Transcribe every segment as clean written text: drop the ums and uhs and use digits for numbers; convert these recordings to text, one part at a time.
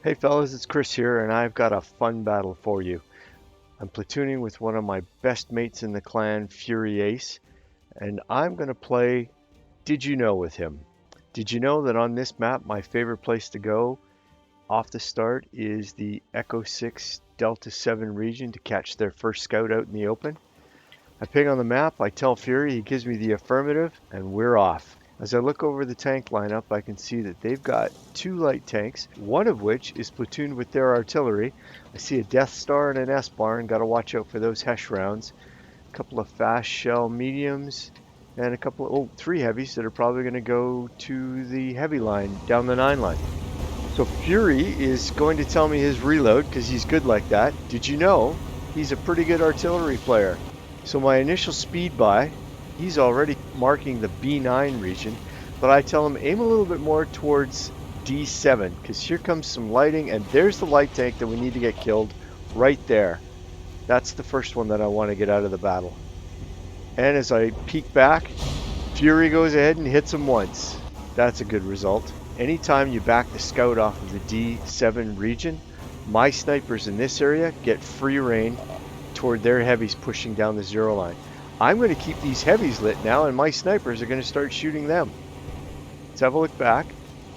Hey fellas, it's Chris here, and I've got a fun battle for you. I'm platooning with one of my best mates in the clan, Fury Ace, and I'm going to play Did You Know with him. Did you know that on this map, my favorite place to go off the start is the Echo 6 Delta 7 region to catch their first scout out in the open? I ping on the map, I tell Fury, he gives me the affirmative, and we're off. As I look over the tank lineup, I can see that they've got two light tanks, one of which is platooned with their artillery. I see a Death Star and an S-Barn, gotta watch out for those Hesh rounds. A couple of fast shell mediums, and three heavies that are probably gonna go to the heavy line, down the 9 line. So Fury is going to tell me his reload, because he's good like that. Did you know he's a pretty good artillery player? So my initial speed buy, he's already marking the B9 region, but I tell him aim a little bit more towards D7, because here comes some lighting, and there's the light tank that we need to get killed right there. That's the first one that I want to get out of the battle. And as I peek back, Fury goes ahead and hits him once. That's a good result. Anytime you back the scout off of the D7 region, my snipers in this area get free reign toward their heavies pushing down the 0 line. I'm going to keep these heavies lit now, and my snipers are going to start shooting them. Let's have a look back.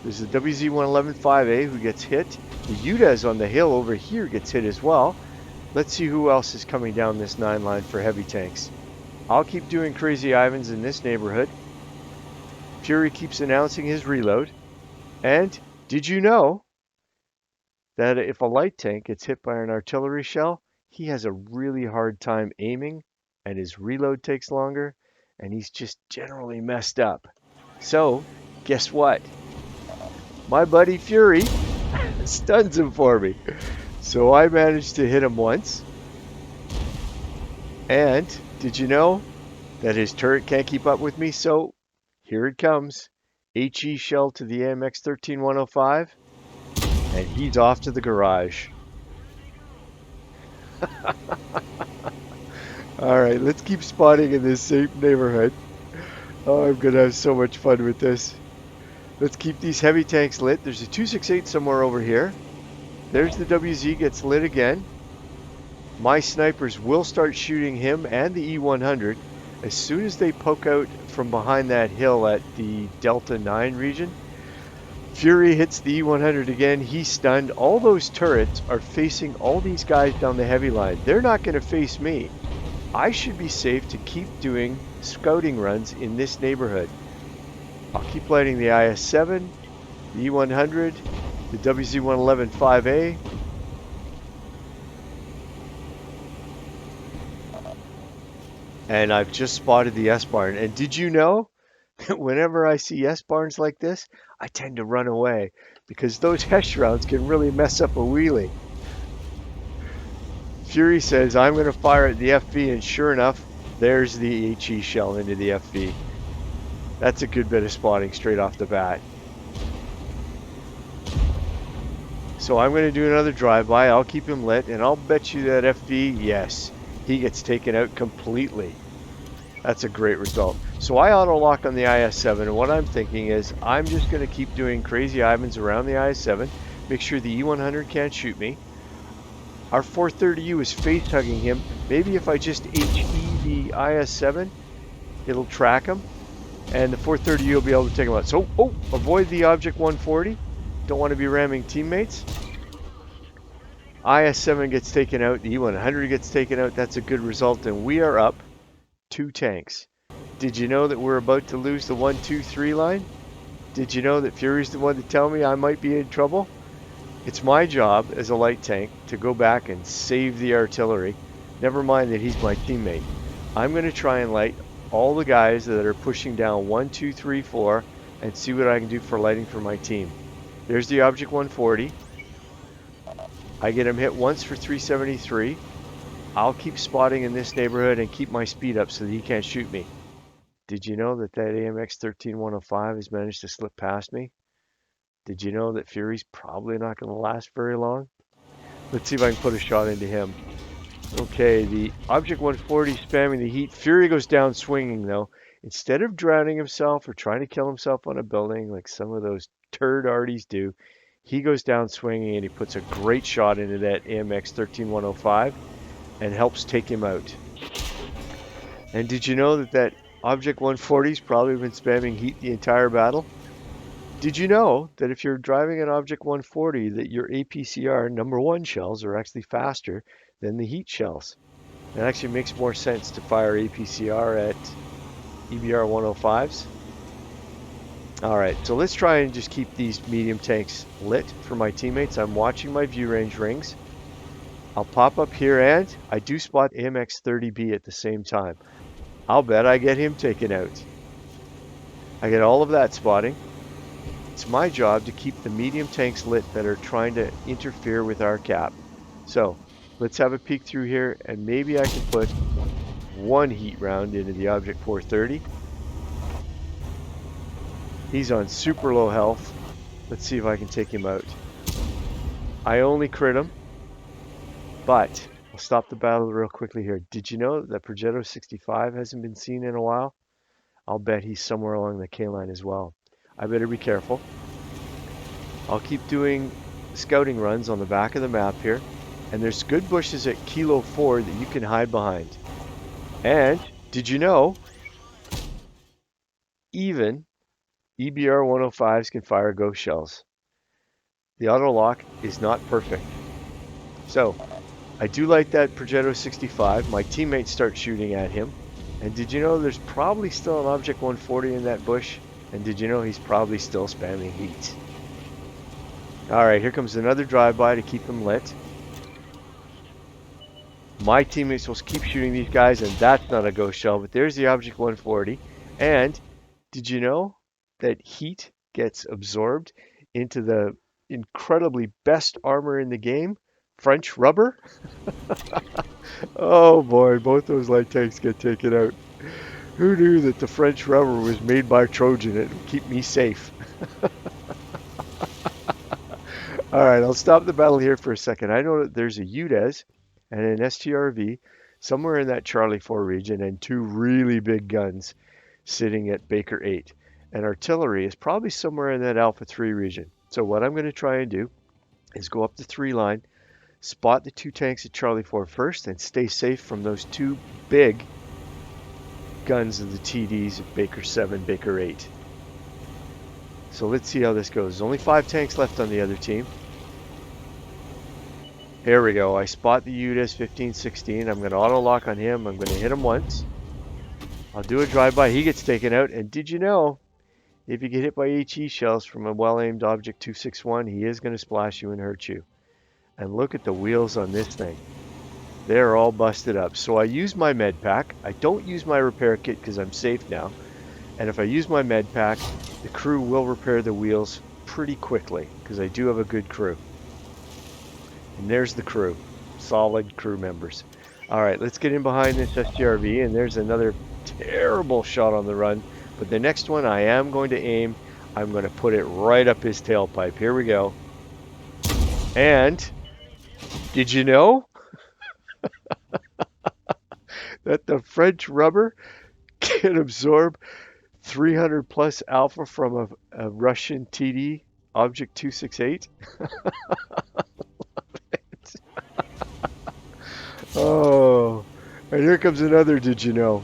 There's the WZ-111-5A who gets hit. The UDES on the hill over here gets hit as well. Let's see who else is coming down this 9 line for heavy tanks. I'll keep doing Crazy Ivans in this neighborhood. Fury keeps announcing his reload. And did you know that if a light tank gets hit by an artillery shell, he has a really hard time aiming, and his reload takes longer, and he's just generally messed up. So, guess what? My buddy Fury stuns him for me. So I managed to hit him once. And did you know that his turret can't keep up with me? So here it comes. HE shell to the AMX 13105, and he's off to the garage. All right, let's keep spotting in this safe neighborhood. Oh, I'm gonna have so much fun with this. Let's keep these heavy tanks lit. There's a 268 somewhere over here. There's the WZ gets lit again. My snipers will start shooting him and the E100 as soon as they poke out from behind that hill at the Delta 9 region. Fury hits the E100 again. He's stunned. All those turrets are facing all these guys down the heavy line. They're not going to face me. I should be safe to keep doing scouting runs in this neighborhood. I'll keep lighting the IS-7, the E100, the WZ-111-5A. And I've just spotted the S-Barn. And did you know that whenever I see S-Barns like this, I tend to run away because those Hesh rounds can really mess up a wheelie. Fury says, I'm going to fire at the FV, and sure enough, there's the HE shell into the FV. That's a good bit of spotting straight off the bat. So I'm going to do another drive-by. I'll keep him lit, and I'll bet you that FV, yes, he gets taken out completely. That's a great result. So I auto-lock on the IS-7, and what I'm thinking is I'm just going to keep doing Crazy Ivans around the IS-7, make sure the E100 can't shoot me. Our 430U is face-hugging him. Maybe if I just HE the IS-7, it'll track him, and the 430U will be able to take him out. So, avoid the Object 140. Don't want to be ramming teammates. IS-7 gets taken out, the E100 gets taken out. That's a good result, and we are up 2 tanks. Did you know that we're about to lose the 1, 2, 3 line? Did you know that Fury's the one to tell me I might be in trouble? It's my job as a light tank to go back and save the artillery. Never mind that he's my teammate. I'm going to try and light all the guys that are pushing down 1, 2, 3, 4 and see what I can do for lighting for my team. There's the Object 140. I get him hit once for 373. I'll keep spotting in this neighborhood and keep my speed up so that he can't shoot me. Did you know that AMX 13105 has managed to slip past me? Did you know that Fury's probably not going to last very long? Let's see if I can put a shot into him. Okay, the Object 140 spamming the heat. Fury goes down swinging though. Instead of drowning himself or trying to kill himself on a building like some of those turd arties do, He goes down swinging and he puts a great shot into that AMX 13105 and helps take him out. And did you know that Object 140's probably been spamming heat the entire battle? Did you know that if you're driving an Object 140 that your APCR number one shells are actually faster than the heat shells? It actually makes more sense to fire APCR at EBR 105s. All right, so let's try and just keep these medium tanks lit for my teammates. I'm watching my view range rings. I'll pop up here and I do spot AMX 30B at the same time. I'll bet I get him taken out. I get all of that spotting. It's my job to keep the medium tanks lit that are trying to interfere with our cap. So let's have a peek through here and maybe I can put one heat round into the Object 430. He's on super low health. Let's see if I can take him out. I only crit him, but I'll stop the battle real quickly here. Did you know that Progetto 65 hasn't been seen in a while? I'll bet he's somewhere along the K line as well. I better be careful. I'll keep doing scouting runs on the back of the map here. And there's good bushes at Kilo 4 that you can hide behind. And did you know even EBR 105s can fire ghost shells? The auto lock is not perfect. So I do like that Progetto 65. My teammates start shooting at him. And did you know there's probably still an Object 140 in that bush? And did you know he's probably still spamming heat? All right, here comes another drive-by to keep him lit. My teammates will keep shooting these guys, and that's not a ghost shell, but there's the Object 140. And did you know that heat gets absorbed into the incredibly best armor in the game, French rubber? Oh boy, both those light tanks get taken out. Who knew that the French rubber was made by Trojan? It would keep me safe. All right, I'll stop the battle here for a second. I know that there's a UDES and an STRV somewhere in that Charlie 4 region and two really big guns sitting at Baker 8. And artillery is probably somewhere in that Alpha 3 region. So what I'm going to try and do is go up the 3 line, spot the two tanks at Charlie 4 first, and stay safe from those two big guns of the TDs at Baker 7, Baker 8. So let's see how this goes. There's only 5 tanks left on the other team. Here we go. I spot the UDES 1516. I'm going to auto lock on him. I'm going to hit him once. I'll do a drive-by. He gets taken out. And did you know, if you get hit by HE shells from a well-aimed Object 261, he is going to splash you and hurt you. And look at the wheels on this thing. They're all busted up. So I use my med pack. I don't use my repair kit because I'm safe now. And if I use my med pack, the crew will repair the wheels pretty quickly because I do have a good crew. And there's the crew. Solid crew members. All right, let's get in behind this STRV. And there's another terrible shot on the run. But the next one I am going to aim. I'm going to put it right up his tailpipe. Here we go. And did you know that the French rubber can absorb 300 plus alpha from a Russian TD Object 268? Oh, and here comes another did you know.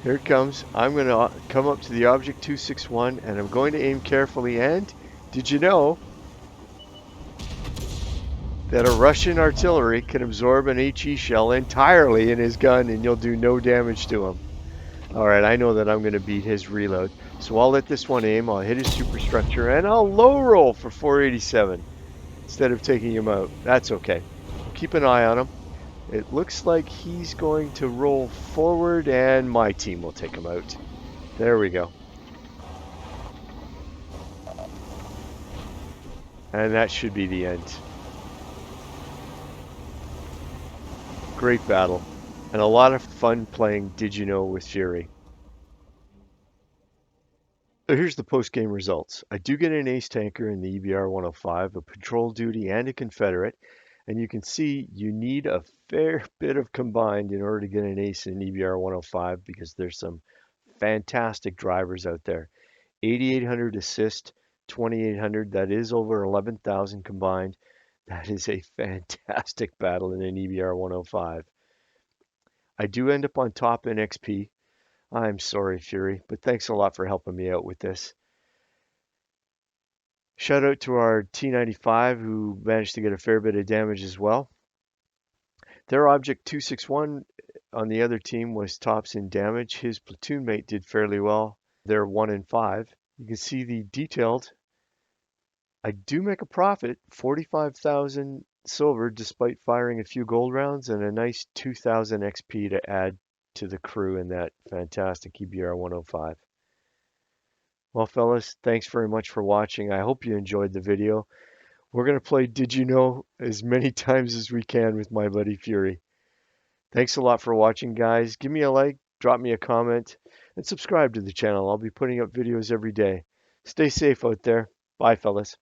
Here it comes. I'm going to come up to the Object 261 and I'm going to aim carefully. And did you know that a Russian artillery can absorb an HE shell entirely in his gun and you'll do no damage to him? All right, I know that I'm going to beat his reload. So I'll let this one aim. I'll hit his superstructure and I'll low roll for 487 instead of taking him out. That's okay. Keep an eye on him. It looks like he's going to roll forward and my team will take him out. There we go. And that should be the end. Great battle. And a lot of fun playing Did You Know with Fury. So here's the post-game results. I do get an ace tanker in the EBR 105, a patrol duty and a Confederate. And you can see you need a fair bit of combined in order to get an ace in EBR 105 because there's some fantastic drivers out there. 8,800 assist, 2,800. That is over 11,000 combined. That is a fantastic battle in an EBR 105. I do end up on top in XP. I'm sorry, Fury, but thanks a lot for helping me out with this. Shout out to our T95 who managed to get a fair bit of damage as well. Their object 261 on the other team was tops in damage. His platoon mate did fairly well. They're 1 in 5. You can see the detailed. I do make a profit, 45,000 silver despite firing a few gold rounds and a nice 2,000 XP to add to the crew in that fantastic EBR 105. Well, fellas, thanks very much for watching. I hope you enjoyed the video. We're going to play Did You Know as many times as we can with my buddy Fury. Thanks a lot for watching, guys. Give me a like, drop me a comment, and subscribe to the channel. I'll be putting up videos every day. Stay safe out there. Bye, fellas.